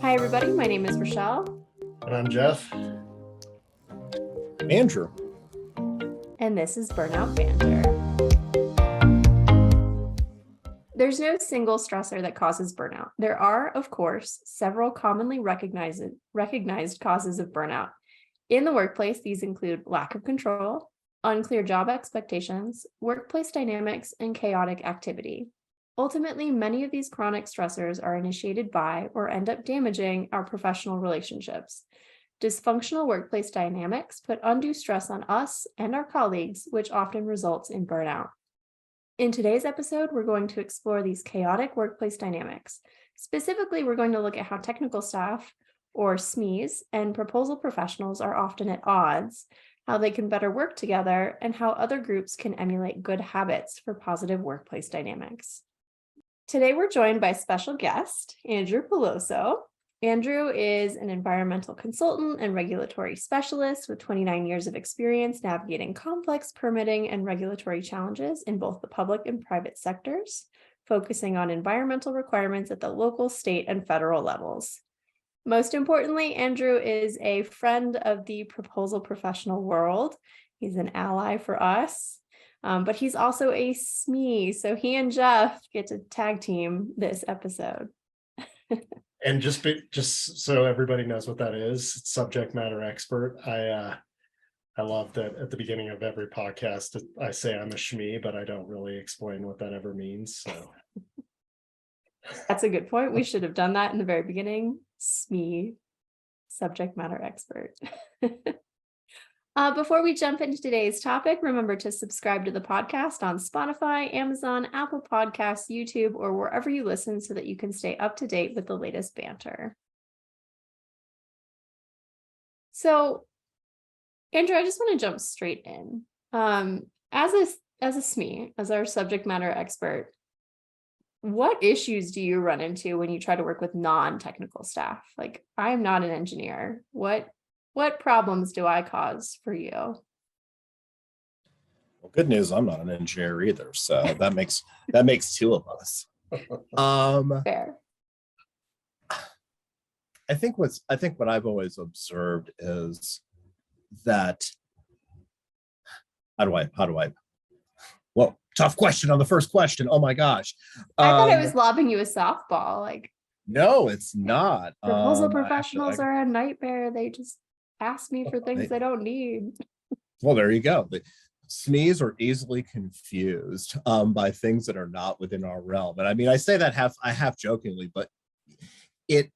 Hi, everybody. My name is Rochelle. And I'm Jeff. Andrew. And this is Burnout Banter. There's no single stressor that causes burnout. There are, of course, several commonly recognized causes of burnout. In the workplace, these include lack of control, unclear job expectations, workplace dynamics, and chaotic activity. Ultimately, many of these chronic stressors are initiated by or end up damaging our professional relationships. Dysfunctional workplace dynamics put undue stress on us and our colleagues, which often results in burnout. In today's episode, we're going to explore these chaotic workplace dynamics. Specifically, we're going to look at how technical staff, or SMEs, and proposal professionals are often at odds, how they can better work together, and how other groups can emulate good habits for positive workplace dynamics. Today, we're joined by special guest, Andrew Pelloso. Andrew is an environmental consultant and regulatory specialist with 29 years of experience navigating complex permitting and regulatory challenges in both the public and private sectors, focusing on environmental requirements at the local, state, and federal levels. Most importantly, Andrew is a friend of the proposal professional world. He's an ally for us. But he's also a SME, so he and Jeff get to tag team this episode. And just so everybody knows what that is, subject matter expert. I love that at the beginning of every podcast I say I'm a SME, but I don't really explain what that ever means. So That's a good point. We should have done that in the very beginning. SME, subject matter expert. Before we jump into today's topic, remember to subscribe to the podcast on Spotify, Amazon, Apple Podcasts, YouTube, or wherever you listen so that you can stay up to date with the latest banter. So, Andrew, I just want to jump straight in. As a SME, as our subject matter expert, what issues do you run into when you try to work with non-technical staff? Like, I'm not an engineer. What problems do I cause for you? Well, good news, I'm not an engineer either, so that makes two of us. Fair. I think what I've always observed is that how do I well, tough question on the first question. Oh my gosh. I thought I was lobbing you a softball. Like, no, it's not. Proposal professionals are a nightmare. They just ask me for things they don't need. Well, there you go. The SMEs are easily confused by things that are not within our realm. And I mean, I say that half jokingly, but it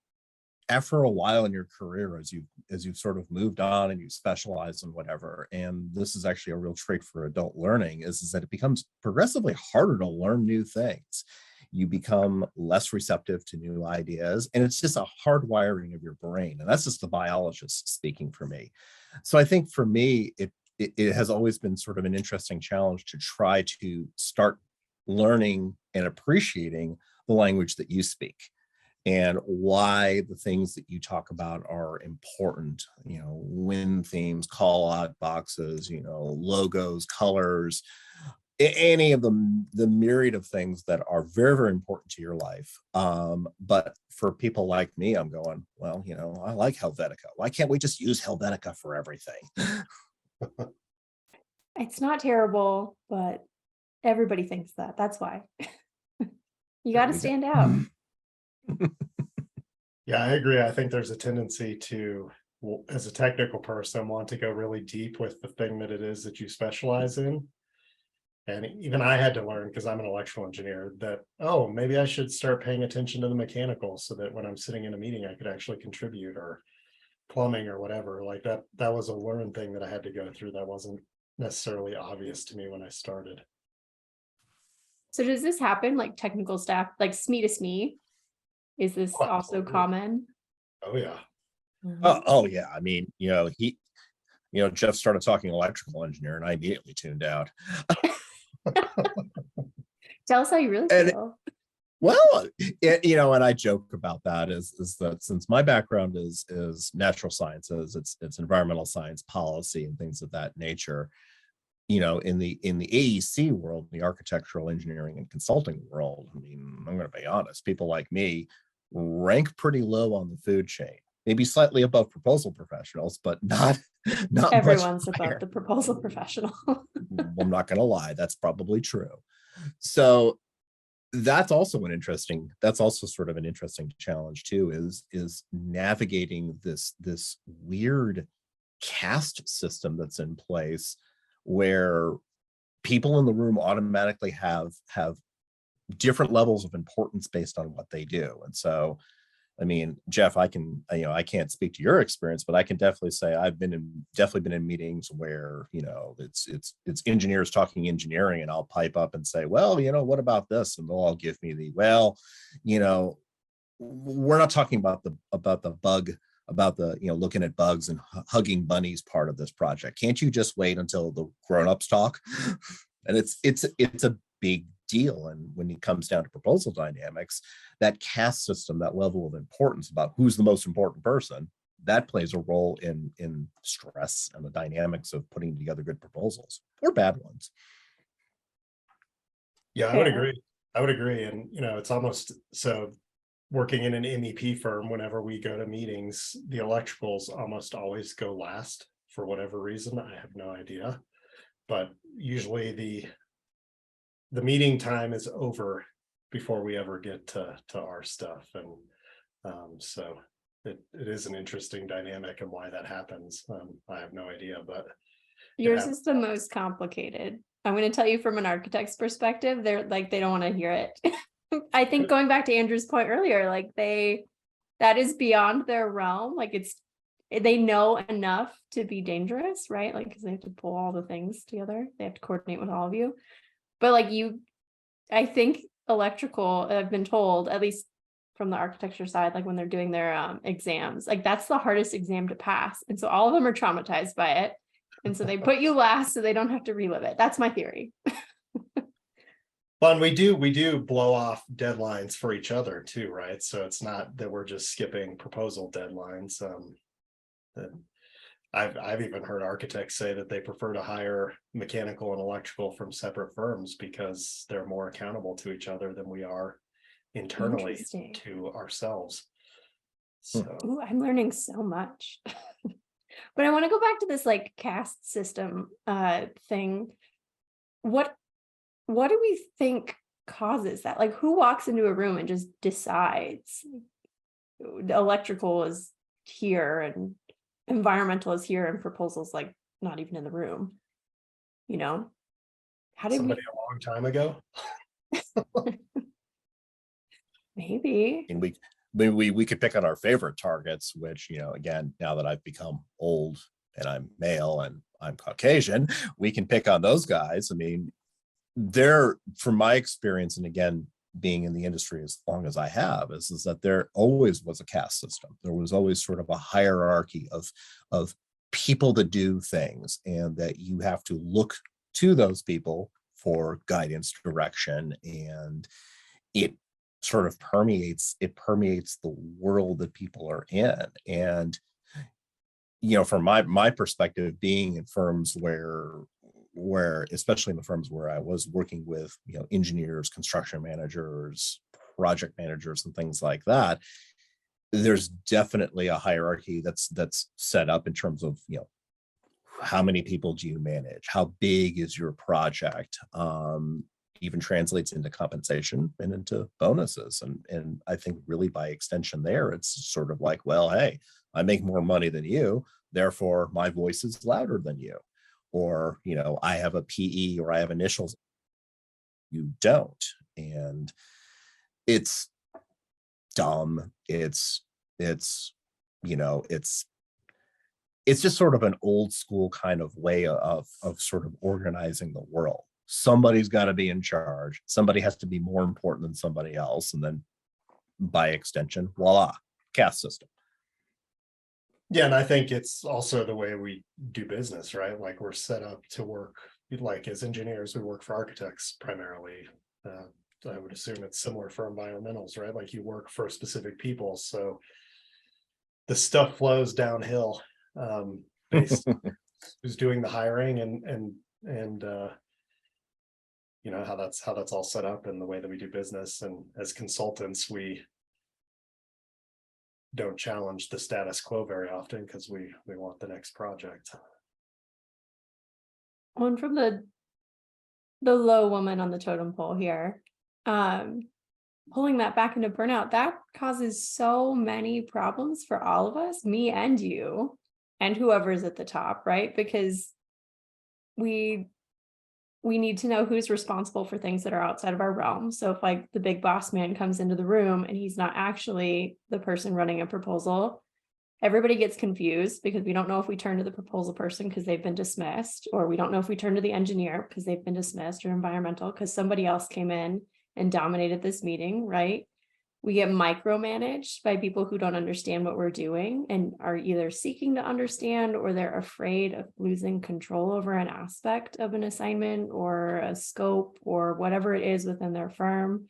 after a while in your career, as you've sort of moved on and you specialize in whatever, and this is actually a real trait for adult learning, is that it becomes progressively harder to learn new things. You become less receptive to new ideas, and it's just a hardwiring of your brain. And that's just the biologist speaking for me. So I think for me, it has always been sort of an interesting challenge to try to start learning and appreciating the language that you speak and why the things that you talk about are important. Win themes, call out boxes, logos, colors, any of the myriad of things that are very, very important to your life. But for people like me, I'm going, well, I like Helvetica. Why can't we just use Helvetica for everything? It's not terrible, but everybody thinks that. That's why. You got to stand out. yeah, I agree. I think there's a tendency to, as a technical person, want to go really deep with the thing that it is that you specialize in. And even I had to learn, because I'm an electrical engineer, that, maybe I should start paying attention to the mechanical so that when I'm sitting in a meeting, I could actually contribute, or plumbing or whatever. Like that was a learned thing that I had to go through that wasn't necessarily obvious to me when I started. So does this happen, like technical staff, like SME to SME? Is this also common? Oh yeah. Oh yeah. I mean, Jeff started talking electrical engineer and I immediately tuned out. Tell us how you really feel. Well, and I joke about that is that since my background is natural sciences, it's environmental science, policy, and things of that nature. In the AEC world, the architectural engineering and consulting world, I mean, I'm going to be honest, people like me rank pretty low on the food chain, maybe slightly above proposal professionals, but not much Everyone's higher. above the proposal professional. I'm not going to lie, that's probably true. So that's also sort of an interesting challenge too, is navigating this weird caste system that's in place, where people in the room automatically have different levels of importance based on what they do. And so, I mean, Jeff, I can't speak to your experience, but I can definitely say I've definitely been in meetings where, it's engineers talking engineering, and I'll pipe up and say, well, what about this? And they'll all give me we're not talking about the bug, about the, looking at bugs and hugging bunnies part of this project. Can't you just wait until the grown-ups talk? And it's a big deal. And when it comes down to proposal dynamics, that caste system, that level of importance about who's the most important person, that plays a role in stress and the dynamics of putting together good proposals or bad ones. Yeah, I would agree. And, it's almost so, working in an MEP firm, whenever we go to meetings, the electricals almost always go last for whatever reason. I have no idea. But usually the meeting time is over before we ever get to our stuff. And so it is an interesting dynamic, and why that happens, I have no idea, but Yours is the most complicated. I'm going to tell you from an architect's perspective, they're like, they don't want to hear it. I think going back to Andrew's point earlier, like that is beyond their realm. Like they know enough to be dangerous, right? Like, because they have to pull all the things together. They have to coordinate with all of you. But like I think electrical, I've been told, at least from the architecture side, like when they're doing their exams, like that's the hardest exam to pass. And so all of them are traumatized by it. And so they put you last so they don't have to relive it. That's my theory. But we do blow off deadlines for each other too, right? So it's not that we're just skipping proposal deadlines. I've even heard architects say that they prefer to hire mechanical and electrical from separate firms because they're more accountable to each other than we are internally to ourselves. So Ooh, I'm learning so much. But I want to go back to this like caste system thing. What do we think causes that? Like, who walks into a room and just decides the electrical is here and environmental is here and proposals like not even in the room? How did somebody a long time ago? Maybe. And we could pick on our favorite targets, which, again, now that I've become old and I'm male and I'm Caucasian, we can pick on those guys. I mean, from my experience, and again, being in the industry as long as I have, is that there always was a caste system. There was always sort of a hierarchy of people that do things, and that you have to look to those people for guidance, direction, and it sort of permeates the world that people are in. And from my perspective, being in firms where especially in the firms where I was working with engineers, construction managers, project managers, and things like that, there's definitely a hierarchy that's set up in terms of how many people do you manage, how big is your project, even translates into compensation and into bonuses. And I think really by extension there, it's sort of like, well, hey, I make more money than you, therefore my voice is louder than you. Or, I have a PE or I have initials, you don't. And it's dumb. It's just sort of an old school kind of way of sort of organizing the world. Somebody's got to be in charge. Somebody has to be more important than somebody else. And then by extension, voila, caste system. Yeah, and I think it's also the way we do business, right? Like we're set up to work, like as engineers, we work for architects primarily. I would assume it's similar for environmentals, right? Like you work for specific people. So the stuff flows downhill based who's doing the hiring and how that's all set up and the way that we do business. And as consultants, we don't challenge the status quo very often because we want the next project. One from the low woman on the totem pole here, pulling that back into burnout, that causes so many problems for all of us, me and you, and whoever's at the top, right? Because we need to know who's responsible for things that are outside of our realm. So if like the big boss man comes into the room and he's not actually the person running a proposal, everybody gets confused because we don't know if we turn to the proposal person because they've been dismissed, or we don't know if we turn to the engineer because they've been dismissed, or environmental because somebody else came in and dominated this meeting, right? We get micromanaged by people who don't understand what we're doing and are either seeking to understand, or they're afraid of losing control over an aspect of an assignment or a scope or whatever it is within their firm.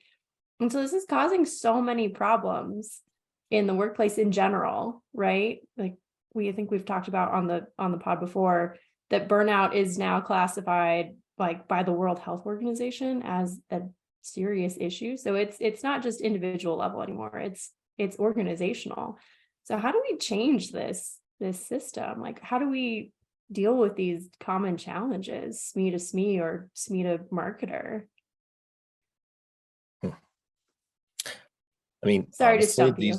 And so this is causing so many problems in the workplace in general, right? Like I think we've talked about on the pod before that burnout is now classified like by the World Health Organization as a serious issue. So it's not just individual level anymore. It's organizational. So how do we change this system? Like how do we deal with these common challenges, SME to SME or SME to marketer? I mean, Sorry to honestly, stump you.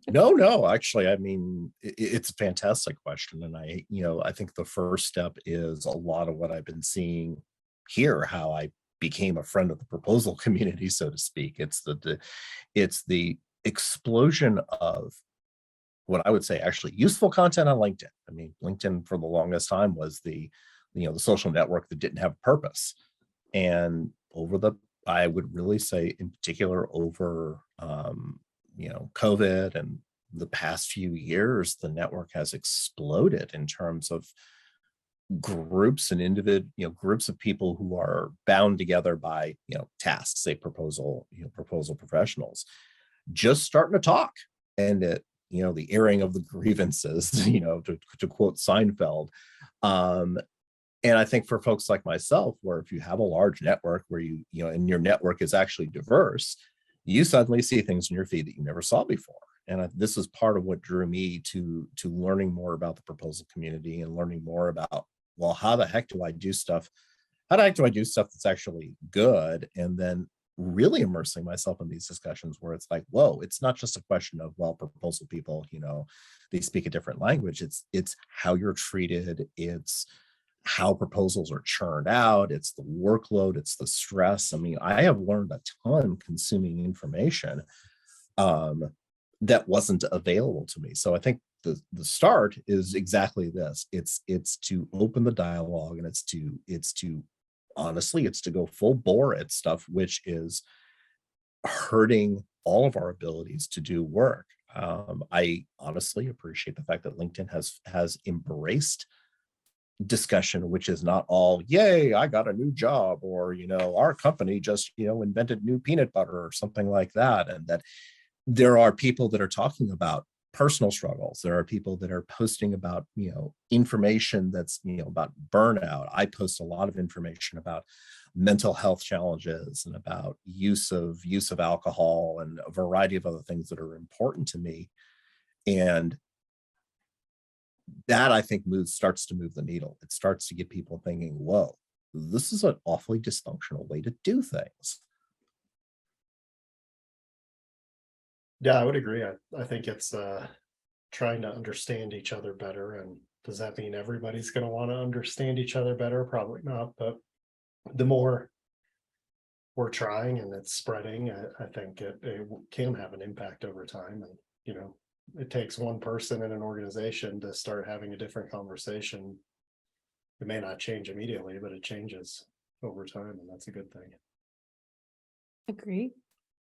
No, actually, I mean, it's a fantastic question. And I think the first step is a lot of what I've been seeing here, how I became a friend of the proposal community, so to speak. It's the explosion of what I would say actually useful content on LinkedIn. I mean, LinkedIn for the longest time was the social network that didn't have purpose. And I would really say in particular over, COVID and the past few years, the network has exploded in terms of groups and groups of people who are bound together by, tasks, say proposal professionals, just starting to talk. And the airing of the grievances, to quote Seinfeld. And I think for folks like myself, where if you have a large network where and your network is actually diverse, you suddenly see things in your feed that you never saw before. And this is part of what drew me to learning more about the proposal community and learning more about, well, how the heck do I do stuff? How the heck do I do stuff that's actually good? And then really immersing myself in these discussions where it's like, whoa, it's not just a question of, well, proposal people, they speak a different language. It's how you're treated. It's how proposals are churned out. It's the workload. It's the stress. I mean, I have learned a ton consuming information that wasn't available to me. So I think the start is exactly this. It's to open the dialogue, and it's to honestly, it's to go full bore at stuff which is hurting all of our abilities to do work. I honestly appreciate the fact that LinkedIn has embraced discussion, which is not all, yay, I got a new job, or, our company just, invented new peanut butter or something like that. And that there are people that are talking about personal struggles. There are people that are posting about, information that's, about burnout. I post a lot of information about mental health challenges and about use of alcohol and a variety of other things that are important to me. And that, I think, starts to move the needle. It starts to get people thinking, whoa, this is an awfully dysfunctional way to do things. Yeah, I would agree. I think it's trying to understand each other better. And does that mean everybody's going to want to understand each other better? Probably not. But the more we're trying and it's spreading, I think it can have an impact over time. And, it takes one person in an organization to start having a different conversation. It may not change immediately, but it changes over time. And that's a good thing. Agree.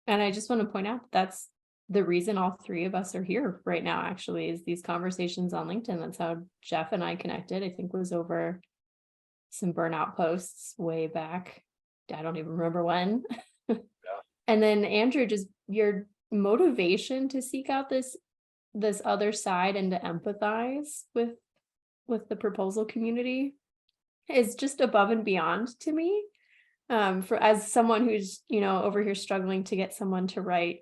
And I just want to point out that's the reason all three of us are here right now, actually, is these conversations on LinkedIn. That's how Jeff and I connected. I think was over some burnout posts way back. I don't even remember when. Yeah. And then Andrew, just your motivation to seek out this other side and to empathize with the proposal community is just above and beyond to me. For as someone who's, over here struggling to get someone to write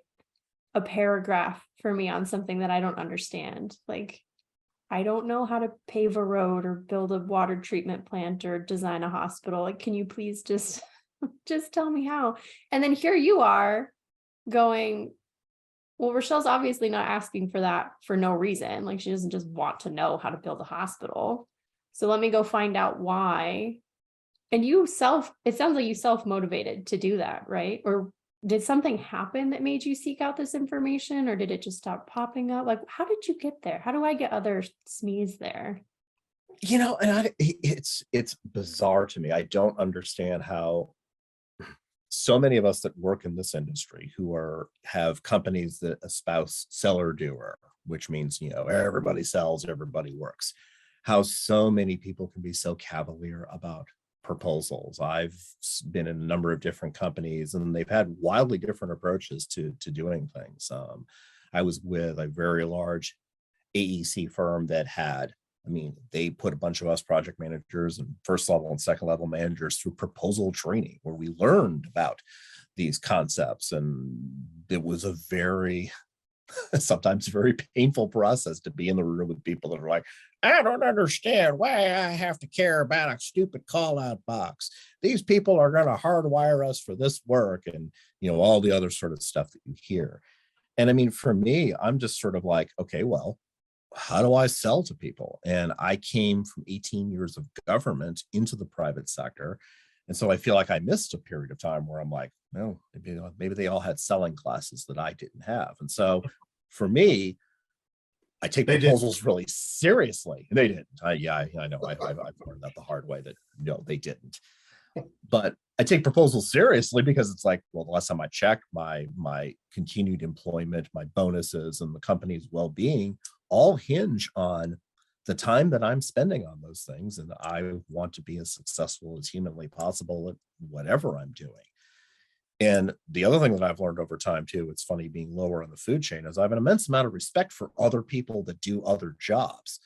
a paragraph for me on something that I don't understand. Like, I don't know how to pave a road or build a water treatment plant or design a hospital. Like, can you please just just tell me how? And then here you are going, well, Rochelle's obviously not asking for that for no reason. Like, she doesn't just want to know how to build a hospital. So let me go find out why. And it sounds like you self-motivated to do that, right? Or did something happen that made you seek out this information, or did it just stop popping up? Like, how did you get there? How do I get other SMEs there? And it's bizarre to me. I don't understand how so many of us that work in this industry who have companies that espouse seller doer, which means, everybody sells, everybody works. How so many people can be so cavalier about proposals. I've been in a number of different companies and they've had wildly different approaches to doing things. I was with a very large AEC firm that they put a bunch of us project managers and first level and second level managers through proposal training where we learned about these concepts. And it was a very, sometimes very painful process to be in the room with people that are like, I don't understand why I have to care about a stupid call out box. These people are going to hardwire us for this work and, all the other sort of stuff that you hear. And for me, I'm just sort of like, okay, well, how do I sell to people? And I came from 18 years of government into the private sector. And so I feel like I missed a period of time where I'm like, no, maybe they all had selling classes that I didn't have. And so for me, I take proposals really seriously. They didn't. I know. I've learned that the hard way that no, they didn't. But I take proposals seriously because it's like, well, the last time I checked, my continued employment, my bonuses, and the company's well-being all hinge on the time that I'm spending on those things. And I want to be as successful as humanly possible at whatever I'm doing. And the other thing that I've learned over time too, it's funny being lower on the food chain, is I have an immense amount of respect for other people that do other jobs.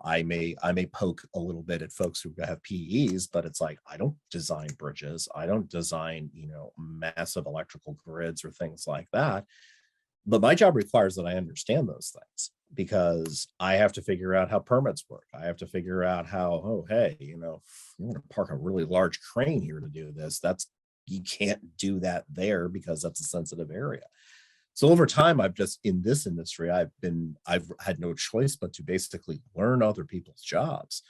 I may poke a little bit at folks who have PEs, but it's like, I don't design bridges. I don't design, massive electrical grids or things like that. But my job requires that I understand those things because I have to figure out how permits work. I have to figure out how, hey, you want to park a really large crane here to do this. You can't do that there because that's a sensitive area. So over time, I've just, in this industry, I've had no choice but to basically learn other people's jobs.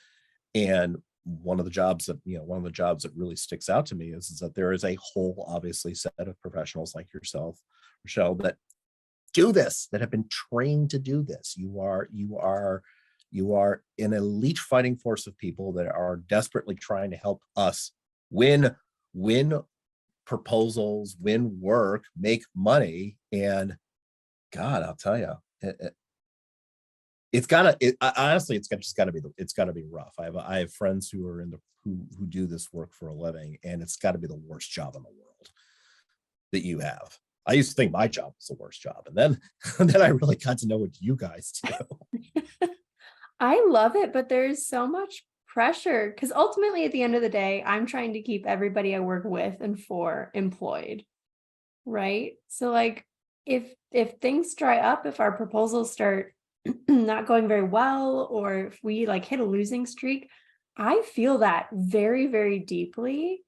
And one of the jobs that really sticks out to me is that there is a whole, obviously, set of professionals like yourself, Rochelle, that do this, that have been trained to do this. You are an elite fighting force of people that are desperately trying to help us win proposals, win work, make money. And God, I'll tell you, honestly, it's just got to be rough. I have friends who are who do this work for a living, and it's got to be the worst job in the world that you have. I used to think my job was the worst job, and then I really got to know what you guys do. I love it, but there's so much pressure because ultimately at the end of the day, I'm trying to keep everybody I work with and for employed, right? So like if things dry up, if our proposals start not going very well, or if we like hit a losing streak, I feel that very, very deeply.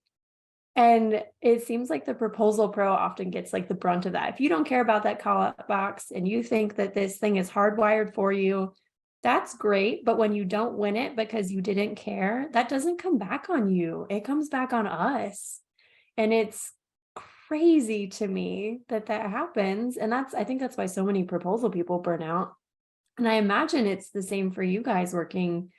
And it seems like the proposal pro often gets like the brunt of that. If you don't care about that call out box and you think that this thing is hardwired for you, that's great. But when you don't win it because you didn't care, that doesn't come back on you. It comes back on us. And it's crazy to me that happens. And I think that's why so many proposal people burn out. And I imagine it's the same for you guys working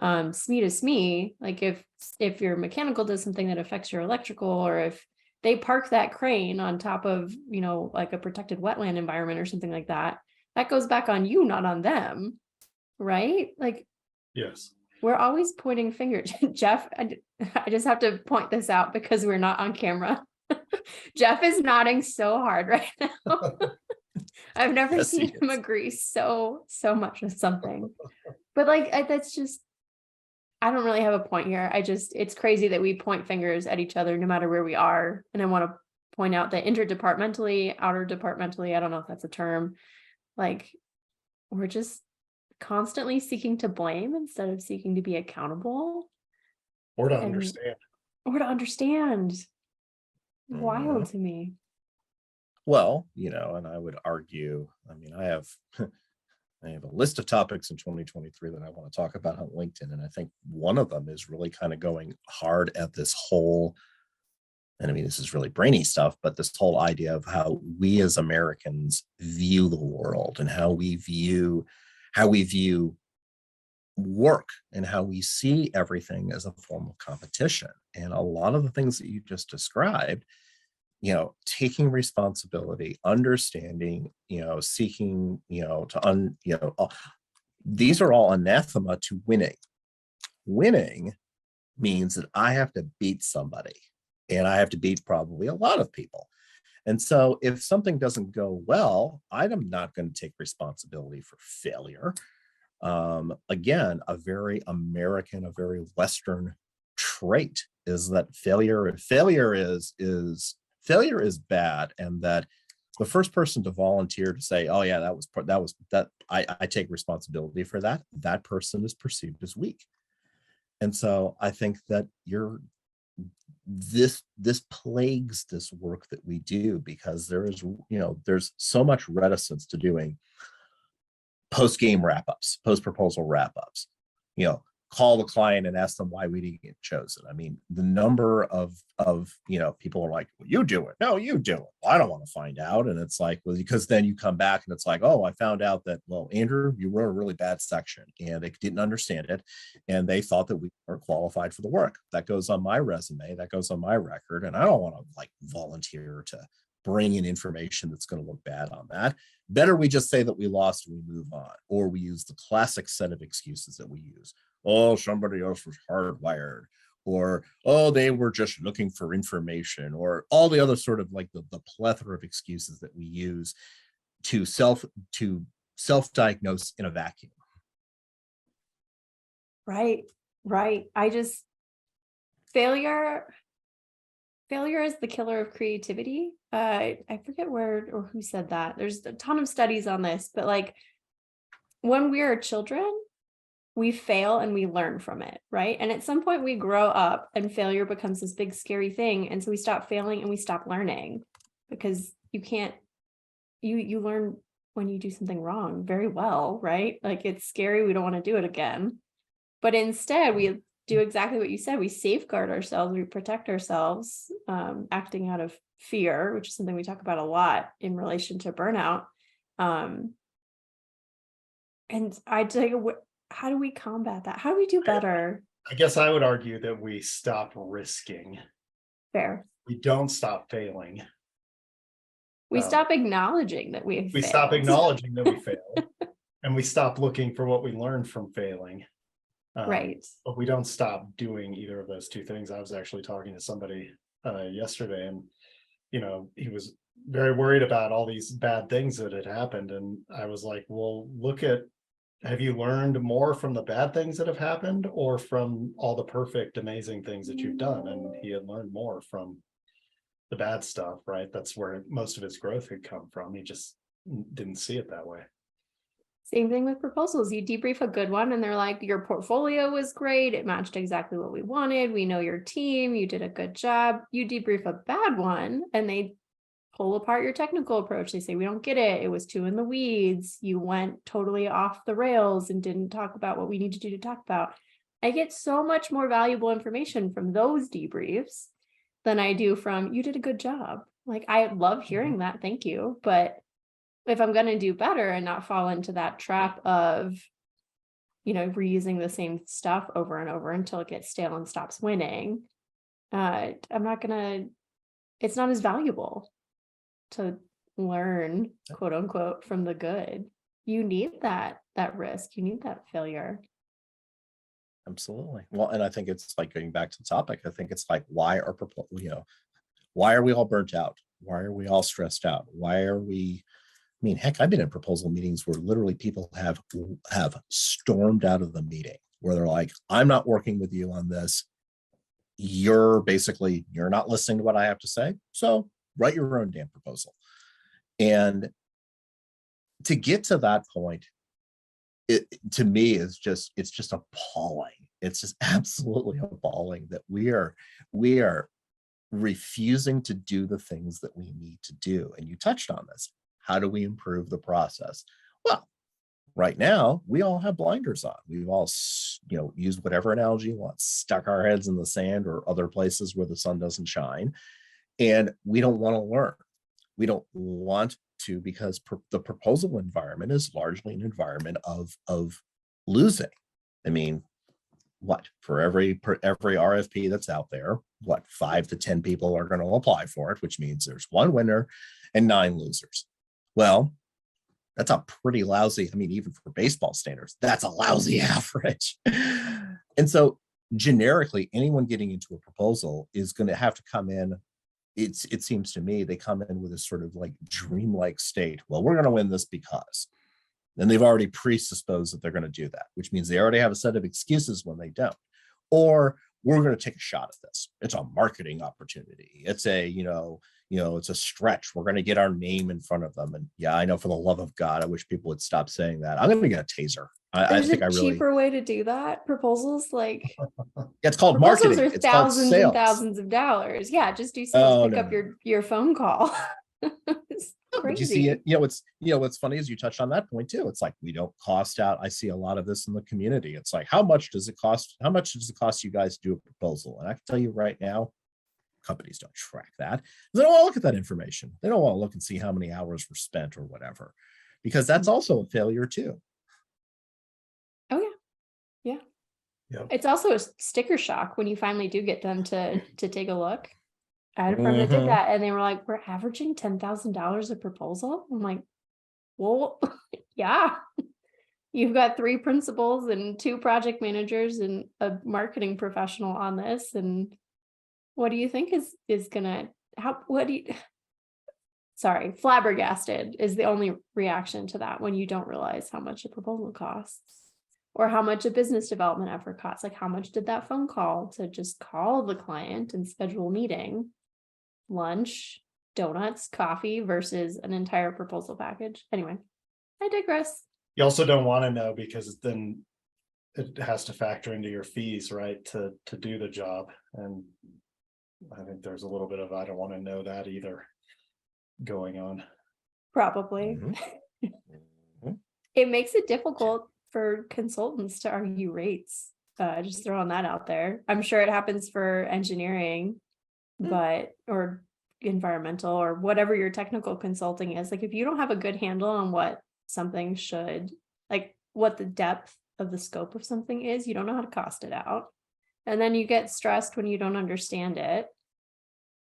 SME to SME. Like if your mechanical does something that affects your electrical, or if they park that crane on top of, like a protected wetland environment or something like that, that goes back on you, not on them. Right? Like, yes, we're always pointing fingers. Jeff, I just have to point this out because we're not on camera. Jeff is nodding so hard right now. I've never seen him agree so much with something. But like, that's just, I don't really have a point here. It's crazy that we point fingers at each other no matter where we are. And I want to point out that interdepartmentally, outer departmentally, I don't know if that's a term, like we're just constantly seeking to blame instead of seeking to be accountable Or to and understand. or to understand. Wild Mhm. to me. Well, and I would argue, I mean, I have a list of topics in 2023 that I want to talk about on LinkedIn. And I think one of them is really kind of going hard at this whole, and I mean, this is really brainy stuff, but this whole idea of how we as Americans view the world and how we view work and how we see everything as a form of competition. And a lot of the things that you just described, taking responsibility, understanding, seeking, these are all anathema to winning. Winning means that I have to beat somebody, and I have to beat probably a lot of people. And so if something doesn't go well, I'm not going to take responsibility for failure. Again, a very American, a very Western trait is that failure is bad, and that the first person to volunteer to say, "Oh yeah, I take responsibility for that," that person is perceived as weak. And so I think that this plagues this work that we do, because there's so much reticence to doing post-game wrap-ups, post-proposal wrap-ups, call the client and ask them why we didn't get chosen. I mean, the number of people are like, well, you do it. No, you do it. Well, I don't want to find out. And it's like, well, because then you come back and it's like, oh, I found out that, well, Andrew, you wrote a really bad section and they didn't understand it. And they thought that we weren't qualified for the work. That goes on my resume. That goes on my record. And I don't want to volunteer to bring in information that's going to look bad on that. Better we just say that we lost and we move on, or we use the classic set of excuses that we use. Oh, somebody else was hardwired, or, oh, they were just looking for information, or all the other sort of the plethora of excuses that we use to self-diagnose in a vacuum. Right. Failure is the killer of creativity. I forget where or who said that. There's a ton of studies on this, but when we are children, we fail and we learn from it, right? And at some point we grow up and failure becomes this big scary thing. And so we stop failing and we stop learning, because you learn when you do something wrong very well, right? It's scary. We don't want to do it again. But instead we do exactly what you said. We safeguard ourselves, we protect ourselves, acting out of fear, which is something we talk about a lot in relation to burnout. And I tell you, how do we combat that? How do we do better? I guess I would argue that we stop risking. Fair. We don't stop failing. We stop acknowledging that we failed. Stop acknowledging that we failed, and we stop looking for what we learned from failing. Right. But we don't stop doing either of those two things. I was actually talking to somebody yesterday, and he was very worried about all these bad things that had happened. And I was like, well, have you learned more from the bad things that have happened, or from all the perfect, amazing things that you've done? And he had learned more from the bad stuff, right? That's where most of his growth had come from. He just didn't see it that way. Same thing with proposals. You debrief a good one and they're like, your portfolio was great. It matched exactly what we wanted. We know your team. You did a good job. You debrief a bad one and they pull apart your technical approach. They say, we don't get it. It was too in the weeds. You went totally off the rails and didn't talk about what we need to do to talk about. I get so much more valuable information from those debriefs than I do from, you did a good job. I love hearing that. Thank you. But if I'm going to do better and not fall into that trap of, reusing the same stuff over and over until it gets stale and stops winning, it's not as valuable to learn, quote unquote, from the good. You need that risk. You need that failure. Absolutely. Well, and I think it's going back to the topic. I think it's why are we all burnt out? Why are we all stressed out? Why are we? I mean, heck, I've been in proposal meetings where literally people have stormed out of the meeting, where they're like, I'm not working with you on this. You're not listening to what I have to say. So write your own damn proposal. And to get to that point, it to me is just, it's just appalling. It's just absolutely appalling that we are refusing to do the things that we need to do. And you touched on this. How do we improve the process? Well, right now we all have blinders on. We've all, used whatever analogy you want, stuck our heads in the sand or other places where the sun doesn't shine, and we don't want to learn. We don't want to, because the proposal environment is largely an environment of losing. I mean, what, for every RFP that's out there, what, 5 to 10 people are going to apply for it, which means there's 1 winner and 9 losers. Well, that's a pretty lousy, I mean, even for baseball standards, that's a lousy average. And so generically, anyone getting into a proposal is going to have to come in. It seems to me they come in with a sort of like dreamlike state. Well, we're going to win this because. Then they've already presupposed that they're going to do that, which means they already have a set of excuses when they don't. Or we're going to take a shot at this. It's a marketing opportunity. It's a, it's a stretch. We're going to get our name in front of them. And yeah, I know, for the love of God, I wish people would stop saying that. I'm going to get a taser. I think There's a cheaper way to do that. Proposals, like, it's called proposals marketing. are It's called thousands sales. and thousands of dollars. Yeah, just do sales, pick up your phone call. It's But you crazy. see, what's funny is you touched on that point too. It's like, we don't cost out. I see a lot of this in the community. It's like, how much does it cost? How much does it cost you guys to do a proposal? And I can tell you right now, companies don't track that. They don't want to look at that information. They don't want to look and see how many hours were spent or whatever, because that's also a failure too. Oh yeah. It's also a sticker shock when you finally do get them to take a look. I had a friend that did that, and they were like, "We're averaging $10,000 a proposal." I'm like, "Well, yeah, you've got 3 principals and 2 project managers and a marketing professional on this, and what do you think is gonna sorry, flabbergasted is the only reaction to that when you don't realize how much a proposal costs or how much a business development effort costs. Like, how much did that phone call to just call the client and schedule a meeting, lunch, donuts, coffee versus an entire proposal package? Anyway, I digress. You also don't want to know, because then it has to factor into your fees, right, to do the job. And I think there's a little bit of, I don't want to know that either going on. Probably. It makes it difficult for consultants to argue rates. Just throwing that out there. I'm sure it happens for engineering, but, or environmental, or whatever your technical consulting is. Like, if you don't have a good handle on what something should, like what the depth of the scope of something is, you don't know how to cost it out. And then you get stressed when you don't understand it.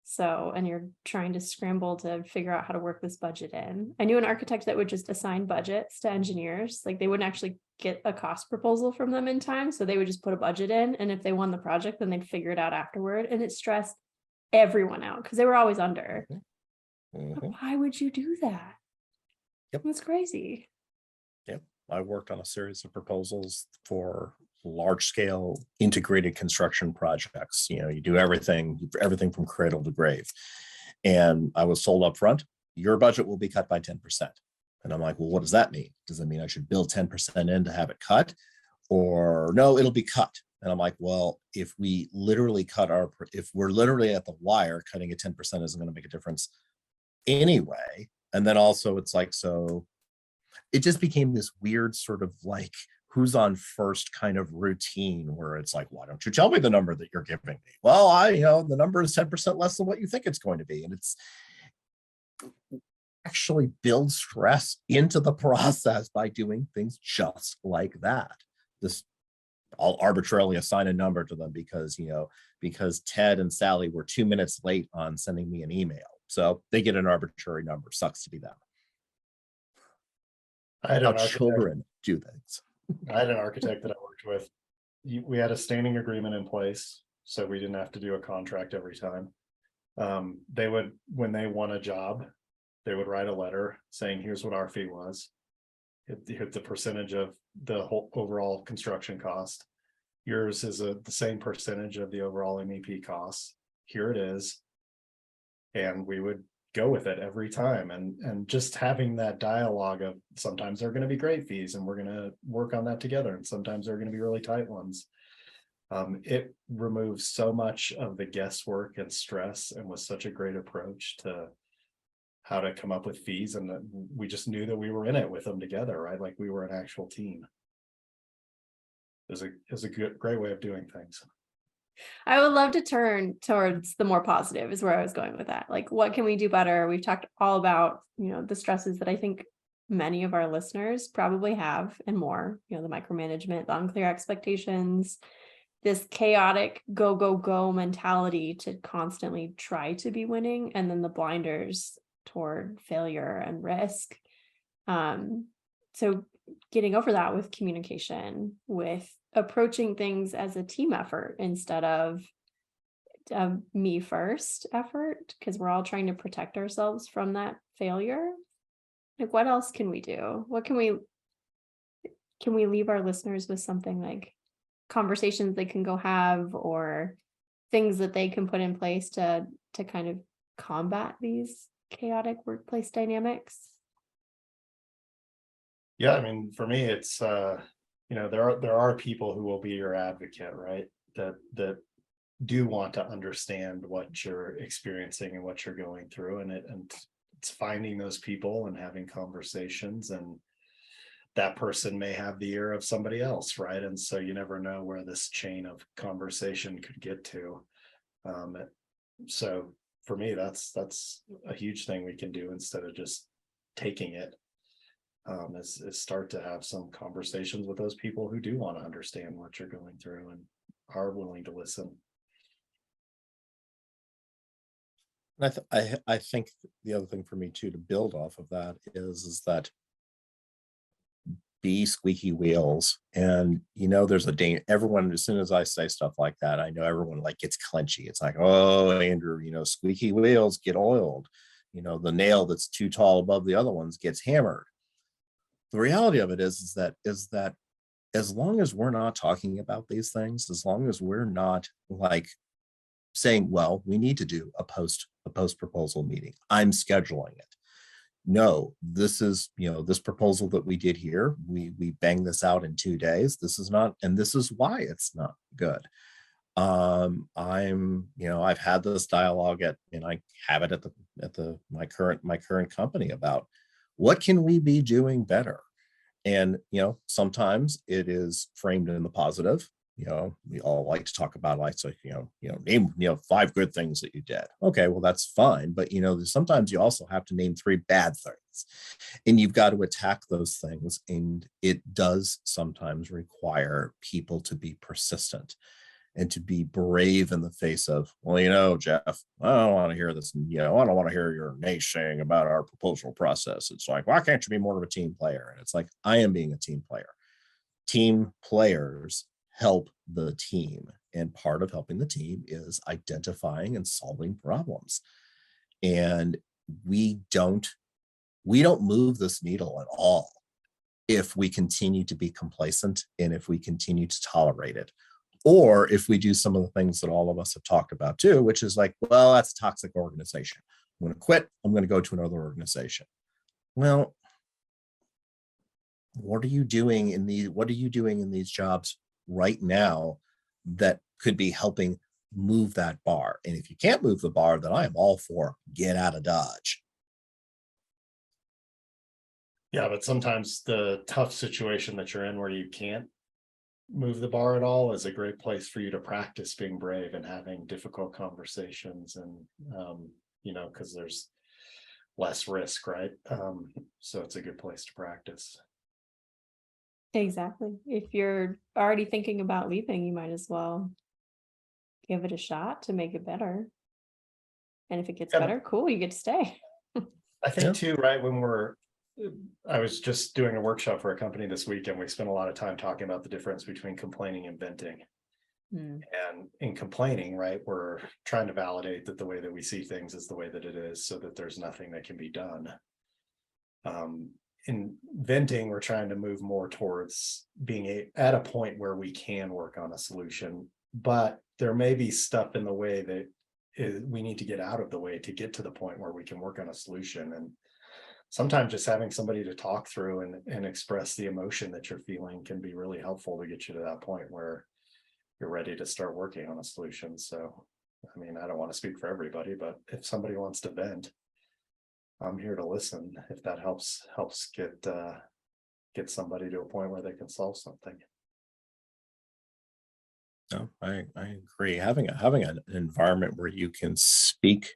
So, and you're trying to scramble to figure out how to work this budget in. I knew an architect that would just assign budgets to engineers. Like, they wouldn't actually get a cost proposal from them in time. So they would just put a budget in. And if they won the project, then they'd figure it out afterward. And it stressed everyone out because they were always under. Why would you do that? Yep. That's crazy. Yep. I worked on a series of proposals for large scale integrated construction projects. You do everything from cradle to grave. And I was told up front, your budget will be cut by 10%. And I'm like, well, what does that mean? Does that mean I should build 10% in to have it cut? Or no, it'll be cut. And I'm like, well, if we're literally at the wire, cutting at 10% isn't going to make a difference anyway. And then also it's like, so it just became this weird sort of like who's on first kind of routine where it's like, why don't you tell me the number that you're giving me? Well, the number is 10% less than what you think it's going to be. And it's actually builds stress into the process by doing things just like that. I'll arbitrarily assign a number to them because Ted and Sally were 2 minutes late on sending me an email. So they get an arbitrary number. Sucks to be them. How children do things. I had an architect that I worked with. We had a standing agreement in place, so we didn't have to do a contract every time. They would, when they won a job, they would write a letter saying, here's what our fee was. Hit the percentage of the whole overall construction cost. Yours is the same percentage of the overall MEP costs. Here it is. And we would go with it every time, and just having that dialogue of sometimes they're going to be great fees and we're going to work on that together, and sometimes they're going to be really tight ones. It removes so much of the guesswork and stress, and was such a great approach to how to come up with fees, and that we just knew that we were in it with them together, right? Like we were an actual team. It was a great way of doing things. I would love to turn towards the more positive is where I was going with that. Like, what can we do better? We've talked all about, the stresses that I think many of our listeners probably have and more, the micromanagement, the unclear expectations, this chaotic go, go, go mentality to constantly try to be winning, and then the blinders toward failure and risk. So getting over that with communication, with approaching things as a team effort instead of me first effort, because we're all trying to protect ourselves from that failure. Like, what else can we do? What can we leave our listeners with something like conversations they can go have, or things that they can put in place to kind of combat these chaotic workplace dynamics? Yeah, I mean, for me, it's there are people who will be your advocate, right? That do want to understand what you're experiencing and what you're going through, and it's finding those people and having conversations, and that person may have the ear of somebody else, right? And so you never know where this chain of conversation could get to. So for me, that's a huge thing we can do instead of just taking it. Is start to have some conversations with those people who do want to understand what you're going through and are willing to listen. I think the other thing for me too, to build off of that is that be squeaky wheels. And there's a danger. Everyone, as soon as I say stuff like that, I know everyone like gets clenchy. It's like, oh, Andrew, squeaky wheels get oiled. The nail that's too tall above the other ones gets hammered. The reality of it is that as long as we're not talking about these things, as long as we're not like saying, well, we need to do a post proposal meeting, I'm scheduling it. No, this is, this proposal that we did here, we banged this out in 2 days. This is not, and this is why it's not good. I've had this dialogue and I have it at my current company about what can we be doing better. And sometimes it is framed in the positive. We all like to talk about, like, so name 5 good things that you did. Okay, well, that's fine, but sometimes you also have to name 3 bad things, and you've got to attack those things. And it does sometimes require people to be persistent and to be brave in the face of, well, Jeff, I don't want to hear this. I don't want to hear your naysaying about our proposal process. It's like, why can't you be more of a team player? And it's like, I am being a team player. Team players help the team. And part of helping the team is identifying and solving problems. And we don't move this needle at all if we continue to be complacent and if we continue to tolerate it. Or if we do some of the things that all of us have talked about too, which is like, well, that's a toxic organization. I'm going to quit. I'm going to go to another organization. Well, what are you doing in these jobs right now that could be helping move that bar? And if you can't move the bar, then I am all for get out of Dodge. Yeah, but sometimes the tough situation that you're in where you can't move the bar at all is a great place for you to practice being brave and having difficult conversations, and because there's less risk, right? So it's a good place to practice. Exactly. If you're already thinking about leaving, you might as well give it a shot to make it better. And if it gets better, cool, you get to stay. I think too, right, I was just doing a workshop for a company this week, and we spent a lot of time talking about the difference between complaining and venting. And in complaining, right, we're trying to validate that the way that we see things is the way that it is, so that there's nothing that can be done. In venting, we're trying to move more towards being at a point where we can work on a solution, but there may be stuff in the way that we need to get out of the way to get to the point where we can work on a solution. And sometimes just having somebody to talk through and express the emotion that you're feeling can be really helpful to get you to that point where you're ready to start working on a solution. So, I mean, I don't want to speak for everybody, but if somebody wants to vent, I'm here to listen. If that helps get somebody to a point where they can solve something. No, I agree. Having an environment where you can speak,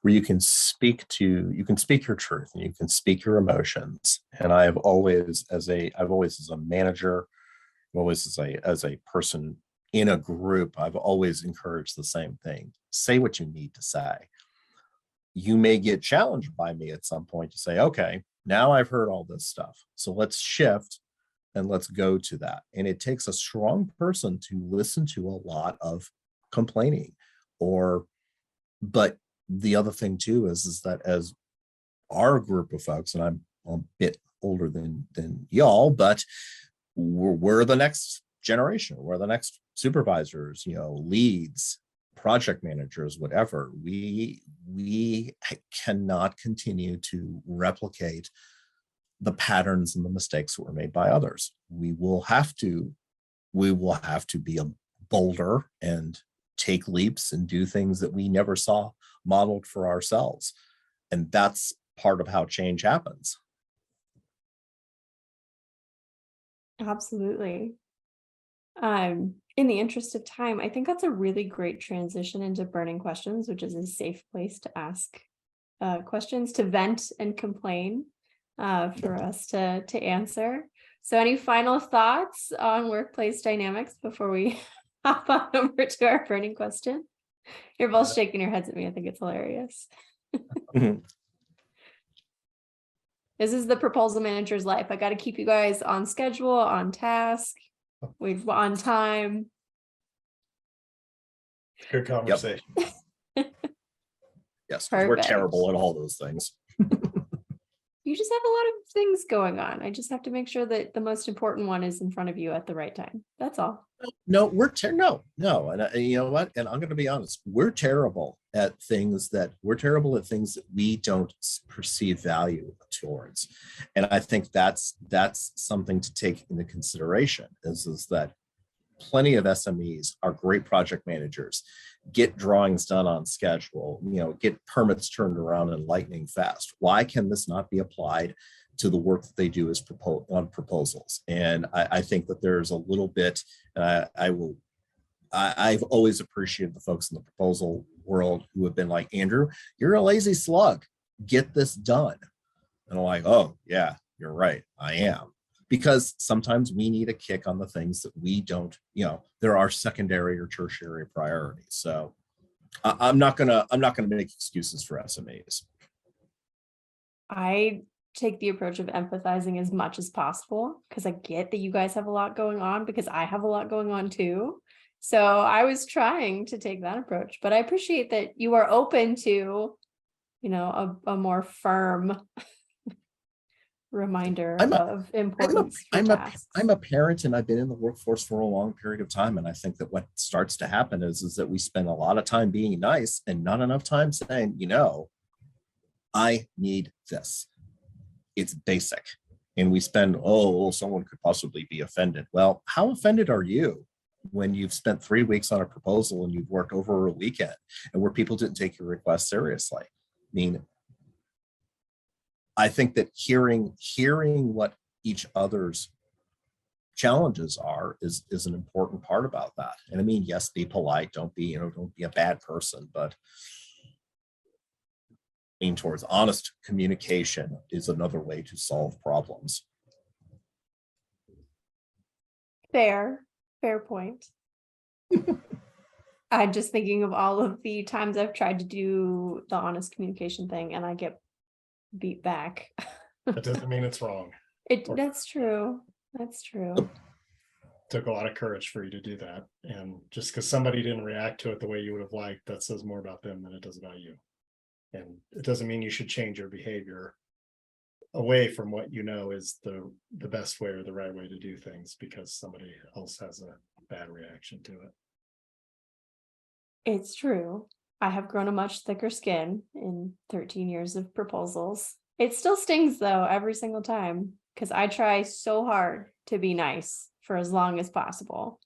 where you can speak your truth and you can speak your emotions. And I've always as a manager, always as a person in a group, I've always encouraged the same thing. Say what you need to say. You may get challenged by me at some point to say, okay, now I've heard all this stuff. So let's shift and let's go to that. And it takes a strong person to listen to a lot of complaining but the other thing too is that as our group of folks, and I'm a bit older than y'all, but we're the next generation. We're the next supervisors, leads, project managers, whatever. We cannot continue to replicate the patterns and the mistakes that were made by others. We will have to be a bolder and take leaps and do things that we never saw modeled for ourselves. And that's part of how change happens. Absolutely. In the interest of time, I think that's a really great transition into burning questions, which is a safe place to ask questions, to vent and complain, for us to answer. So any final thoughts on workplace dynamics before we hop on over to our burning question? You're both shaking your heads at me. I think it's hilarious. This is the proposal manager's life. I got to keep you guys on schedule, on task, on time. Good conversation. Yes, we're Perfect. terrible at all those things. You just have a lot of things going on. I just have to make sure that the most important one is in front of you at the right time. That's all. No, no. And you know what? And I'm going to be honest. We're terrible at things that we don't perceive value towards. And I think that's something to take into consideration is that plenty of SMEs are great project managers, get drawings done on schedule, get permits turned around in lightning fast. Why can this not be applied to the work that they do as on proposals? And I think that there's a little bit, I've always appreciated the folks in the proposal world who have been like, Andrew, you're a lazy slug, get this done. And I'm like, oh yeah, you're right, I am. Because sometimes we need a kick on the things that we don't, there are secondary or tertiary priorities. So I'm not gonna make excuses for SMEs. I take the approach of empathizing as much as possible because I get that you guys have a lot going on because I have a lot going on too. So I was trying to take that approach, but I appreciate that you are open to, a more firm reminder of importance. I'm a parent and I've been in the workforce for a long period of time. And I think that what starts to happen is that we spend a lot of time being nice and not enough time saying, I need this. It's basic. And we spend, someone could possibly be offended. Well, how offended are you when you've spent 3 weeks on a proposal and you've worked over a weekend and where people didn't take your request seriously? I think that hearing what each other's challenges are is an important part about that. And yes, be polite, don't be a bad person, but towards honest communication is another way to solve problems. Fair point. I'm just thinking of all of the times I've tried to do the honest communication thing and I get beat back. That doesn't mean it's wrong. That's true. Took a lot of courage for you to do that. And just because somebody didn't react to it the way you would have liked, that says more about them than it does about you. And it doesn't mean you should change your behavior away from what is the best way or the right way to do things because somebody else has a bad reaction to it. It's true. I have grown a much thicker skin in 13 years of proposals. It still stings though every single time because I try so hard to be nice for as long as possible.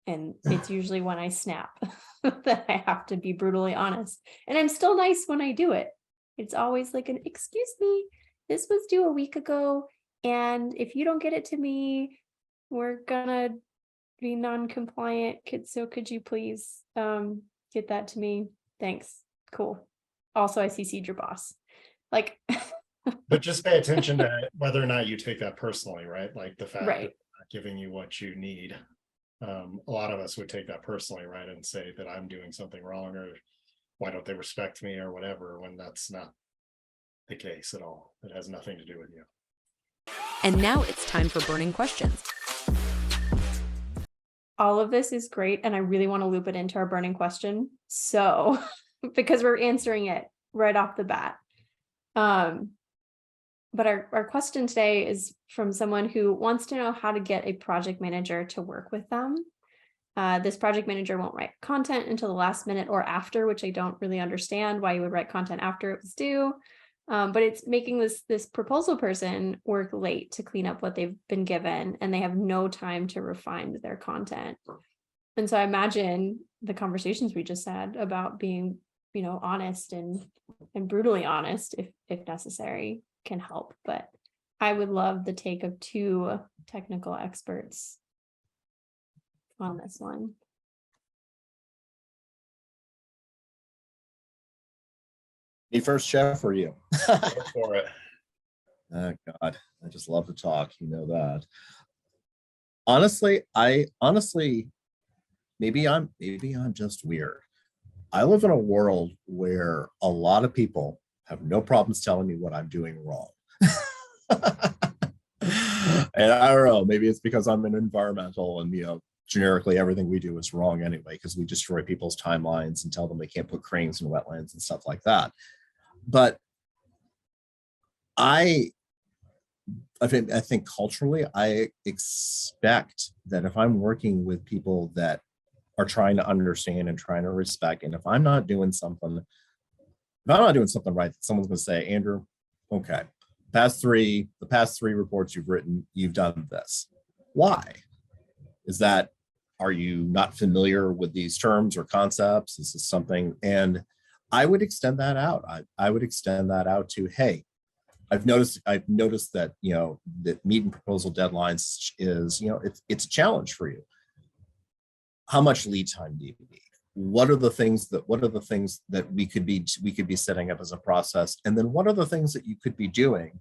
And it's usually when I snap that I have to be brutally honest. And I'm still nice when I do it. It's always like an excuse me, this was due a week ago. And if you don't get it to me, we're gonna be non-compliant. So could you please get that to me? Thanks. Cool. Also, I CC'd your boss. Like, But just pay attention to whether or not you take that personally, right? Like the fact that right. they're not giving you what you need. A lot of us would take that personally, right? And say that I'm doing something wrong, or why don't they respect me, or whatever, when that's not the case at all. It has nothing to do with you. And now it's time for burning questions. All of this is great. And I really want to loop it into our burning question. So, because we're answering it right off the bat. But our question today is from someone who wants to know how to get a project manager to work with them. This project manager won't write content until the last minute or after, which I don't really understand why you would write content after it was due. But it's making this proposal person work late to clean up what they've been given, and they have no time to refine their content. And so I imagine the conversations we just had about being, honest and brutally honest, if necessary, can help. But I would love the take of two technical experts on this one. Me first, Jeff, or you? Go for it. Oh God, I just love to talk. You know that. Honestly, maybe I'm just weird. I live in a world where a lot of people have no problems telling me what I'm doing wrong. And I don't know, maybe it's because I'm an environmental and generically everything we do is wrong anyway, because we destroy people's timelines and tell them they can't put cranes in wetlands and stuff like that. But I think culturally, I expect that if I'm working with people that are trying to understand and trying to respect, and if I'm not doing something right, someone's going to say, Andrew, okay, the past three reports you've written, you've done this. Why? Are you not familiar with these terms or concepts? Is this something? And I would extend that out. I would extend that out to, hey, I've noticed that, that meet and proposal deadlines is, it's a challenge for you. How much lead time do you need? What are the things that we could be setting up as a process? And then what are the things that you could be doing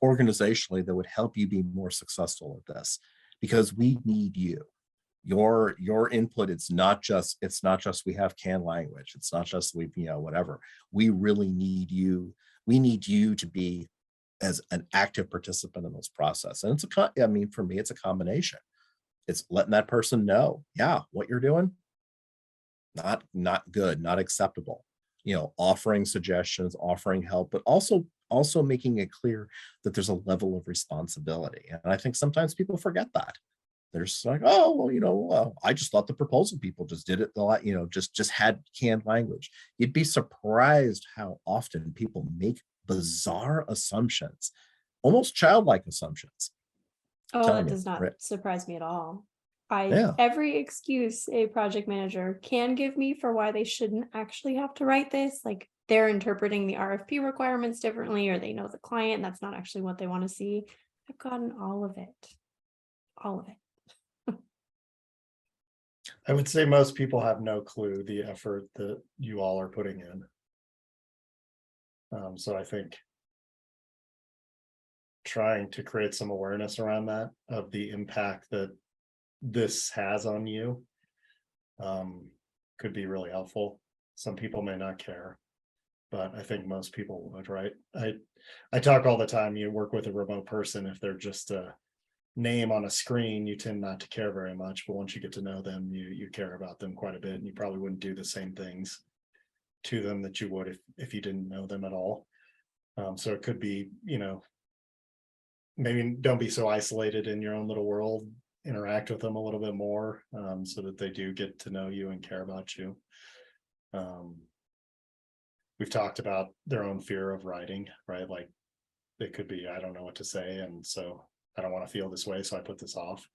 organizationally that would help you be more successful at this? Because we need you. Your input, it's not just we have canned language. It's not just whatever. We really need you. We need you to be as an active participant in this process. And for me, it's a combination. It's letting that person know, yeah, what you're doing, not good, not acceptable. Offering suggestions, offering help, but also making it clear that there's a level of responsibility. And I think sometimes people forget that. They're just like, oh, well, I just thought the proposal people just did it a lot, just had canned language. You'd be surprised how often people make bizarre assumptions, almost childlike assumptions. Oh, that does not surprise me at all. Every excuse a project manager can give me for why they shouldn't actually have to write this, like they're interpreting the RFP requirements differently, or they know the client, and that's not actually what they want to see. I've gotten all of it. All of it. I would say most people have no clue the effort that you all are putting in. So I think trying to create some awareness around that, of the impact that this has on you, could be really helpful. Some people may not care, but I think most people would, right? I talk all the time, you work with a remote person, if they're just a name on a screen, you tend not to care very much, but once you get to know them, you care about them quite a bit, and you probably wouldn't do the same things to them that you would if you didn't know them at all. So it could be, maybe don't be so isolated in your own little world, interact with them a little bit more, so that they do get to know you and care about you. We've talked about their own fear of writing, right? Like it could be, I don't know what to say, and so I don't want to feel this way, so I put this off.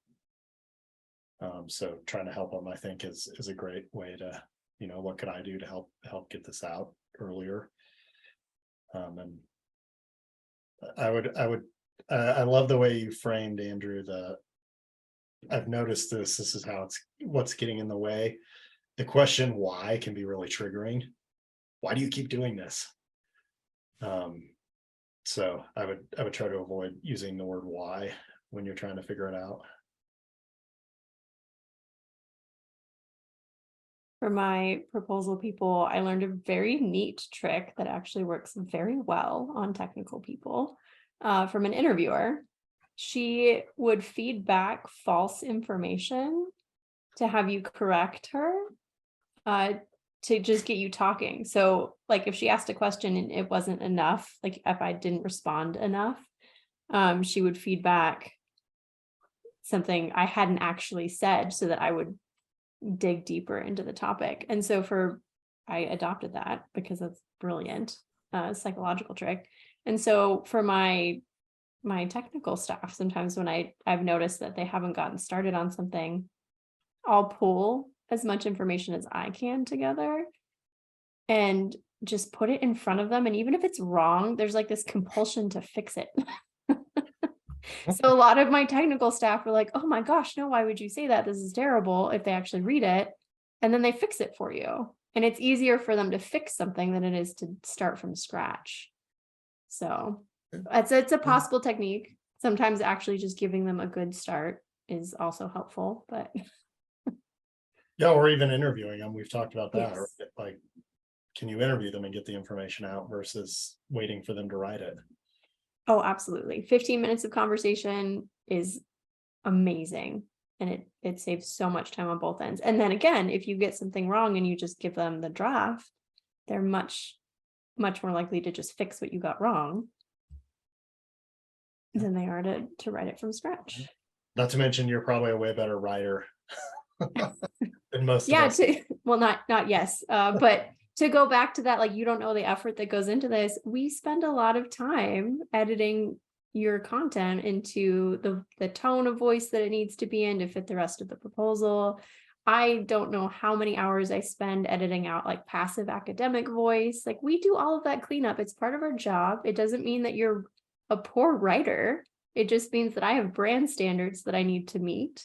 So trying to help them, I think, is a great way to, what could I do to help get this out earlier? And I love the way you framed, Andrew, I've noticed this is what's getting in the way. The question why can be really triggering. Why do you keep doing this? So I would try to avoid using the word why when you're trying to figure it out. For my proposal people, I learned a very neat trick that actually works very well on technical people from an interviewer. She would feed back false information to have you correct her to just get you talking. So like if she asked a question and it wasn't enough, like if I didn't respond enough, she would feed back something I hadn't actually said so that I would dig deeper into the topic. And so I adopted that because it's brilliant psychological trick. And so for my technical staff, sometimes when I've noticed that they haven't gotten started on something, I'll pull as much information as I can together and just put it in front of them. And even if it's wrong, there's like this compulsion to fix it. So a lot of my technical staff were like, oh my gosh, no, why would you say that? This is terrible, if they actually read it. And then they fix it for you. And it's easier for them to fix something than it is to start from scratch. So it's a possible technique. Sometimes actually just giving them a good start is also helpful, but yeah, or even interviewing them. We've talked about that. Yes. Right? Like, can you interview them and get the information out versus waiting for them to write it? Oh, absolutely. 15 minutes of conversation is amazing. And it saves so much time on both ends. And then again, if you get something wrong and you just give them the draft, they're much more likely to just fix what you got wrong than they are to write it from scratch. Not to mention, you're probably a way better writer than most of Yeah, us. well, not yes. But to go back to that, like, you don't know the effort that goes into this. We spend a lot of time editing your content into the tone of voice that it needs to be in to fit the rest of the proposal. I don't know how many hours I spend editing out like passive academic voice. Like, we do all of that cleanup. It's part of our job. It doesn't mean that you're a poor writer. It just means that I have brand standards that I need to meet.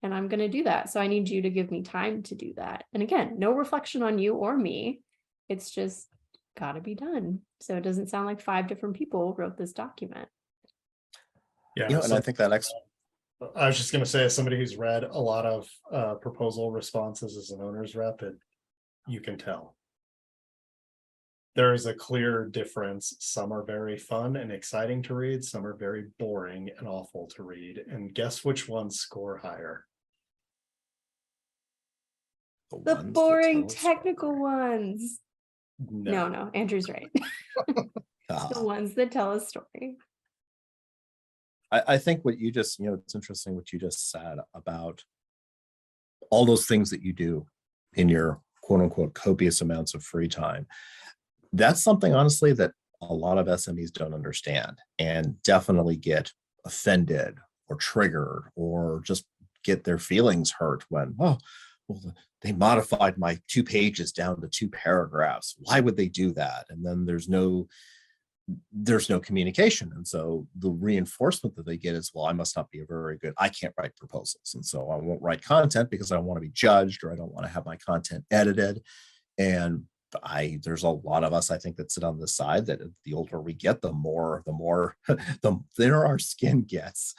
And I'm going to do that. So I need you to give me time to do that. And again, no reflection on you or me. It's just got to be done. So it doesn't sound like 5 different people wrote this document. Yeah. And I think that I was just going to say, as somebody who's read a lot of proposal responses as an owner's rep, you can tell. There is a clear difference. Some are very fun and exciting to read. Some are very boring and awful to read. And guess which ones score higher? The boring technical ones. No, Andrew's right. The ones that tell a story. I think what you just, it's interesting what you just said about all those things that you do in your quote unquote copious amounts of free time. That's something, honestly, that a lot of SMEs don't understand and definitely get offended or triggered or just get their feelings hurt when, they modified my 2 pages down to 2 paragraphs. Why would they do that? And then there's no communication. And so the reinforcement that they get is, well, I must not be I can't write proposals. And so I won't write content because I don't want to be judged, or I don't want to have my content edited. And there's a lot of us, I think, that sit on the side that the older we get, the more the thinner our skin gets.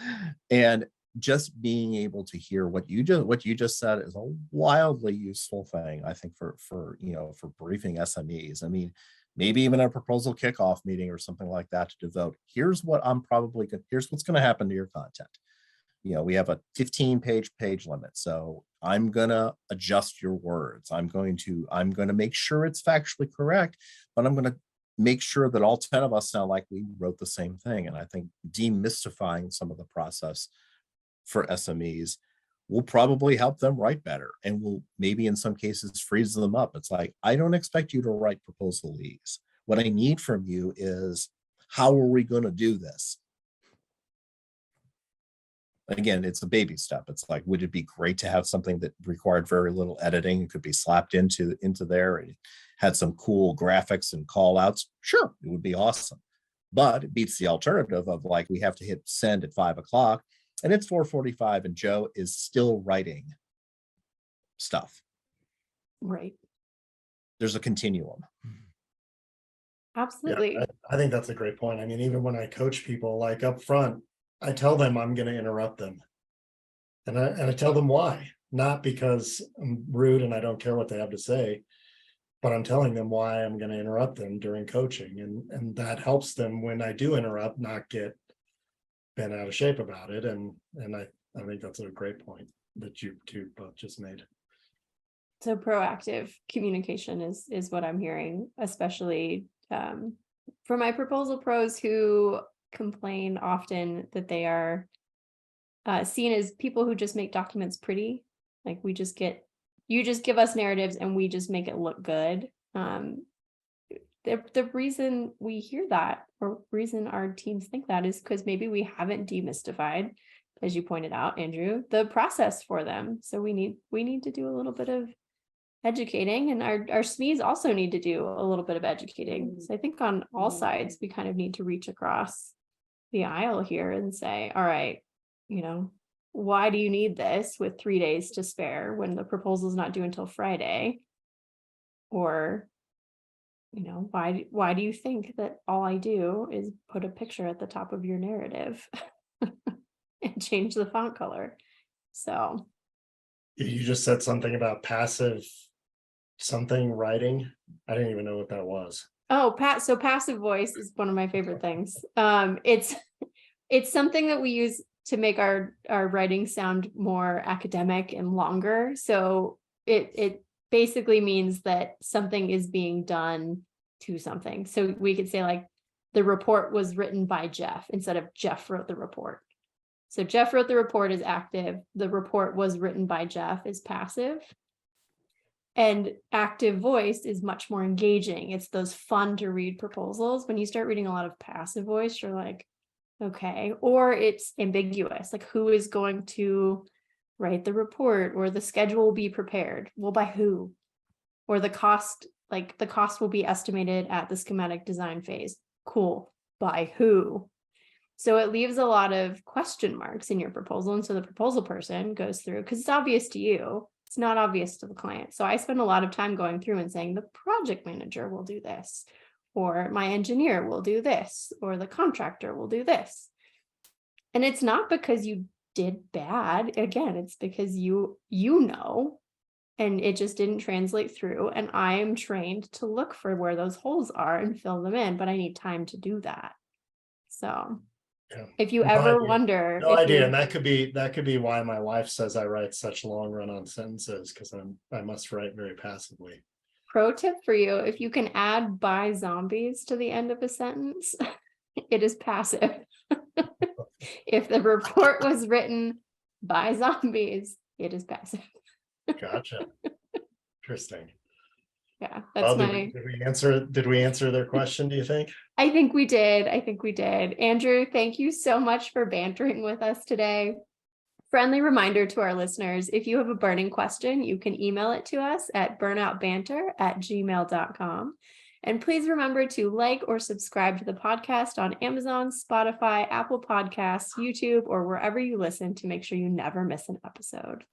And just being able to hear what you just said is a wildly useful thing, I think, for briefing SMEs. I mean, maybe even a proposal kickoff meeting or something like that, to devote, here's what's going to happen to your content. We have a 15-page limit. So I'm going to adjust your words. I'm going to make sure it's factually correct, but I'm going to make sure that all 10 of us sound like we wrote the same thing. And I think demystifying some of the process for SMEs we'll probably help them write better, and we'll maybe in some cases freeze them up. It's like, I don't expect you to write proposal E's. What I need from you is, how are we going to do this? Again, it's a baby step. It's like, would it be great to have something that required very little editing and could be slapped into there and had some cool graphics and call outs? Sure, it would be awesome. But it beats the alternative of like, we have to hit send at 5 o'clock and it's 4:45 and Joe is still writing stuff. Right. There's a continuum. Absolutely. Yeah, I think that's a great point. I mean, even when I coach people, like up front, I tell them I'm going to interrupt them. And I tell them why. Not because I'm rude and I don't care what they have to say, but I'm telling them why I'm going to interrupt them during coaching. And that helps them when I do interrupt, not get bent out of shape about it. And I think that's a great point that you two both just made. So proactive communication is what I'm hearing, especially for my proposal pros who complain often that they are seen as people who just make documents pretty. Like you just give us narratives and we just make it look good. The reason we hear that, or reason our teams think that, is because maybe we haven't demystified, as you pointed out, Andrew, the process for them. So we need to do a little bit of educating, and our SMEs also need to do a little bit of educating. So I think on all sides, we kind of need to reach across the aisle here and say, all right, why do you need this with 3 days to spare when the proposal is not due until Friday? Or, why do you think that all I do is put a picture at the top of your narrative and change the font color? So You just said something about passive something writing. I didn't even know what that was. Oh, so passive voice is one of my favorite things. It's something that we use to make our writing sound more academic and longer. So it basically means that something is being done to something. So we could say like, the report was written by Jeff instead of Jeff wrote the report. So Jeff wrote the report is active. The report was written by Jeff is passive. And active voice is much more engaging. It's those fun to read proposals. When you start reading a lot of passive voice, you're like, okay, or it's ambiguous. Like, who is going to write the report, or the schedule will be prepared? Well, by who? Or the cost will be estimated at the schematic design phase. Cool. By who? So it leaves a lot of question marks in your proposal. And so the proposal person goes through, because it's obvious to you, it's not obvious to the client. So I spend a lot of time going through and saying the project manager will do this, or my engineer will do this, or the contractor will do this. And it's not because you did bad. Again, it's because you know, and it just didn't translate through. And I am trained to look for where those holes are and fill them in, but I need time to do that. So Yeah. if you ever wonder, no idea, and that could be why my wife says I write such long run-on sentences, because I must write very passively. Pro tip for you: if you can add "by zombies" to the end of a sentence, it is passive. If the report was written by zombies, it is passive. Gotcha. Interesting. Yeah, that's did we answer their question, do you think? I think we did. Andrew, thank you so much for bantering with us today. Friendly reminder to our listeners, if you have a burning question, you can email it to us at burnoutbanter@gmail.com. And please remember to like or subscribe to the podcast on Amazon, Spotify, Apple Podcasts, YouTube, or wherever you listen to make sure you never miss an episode.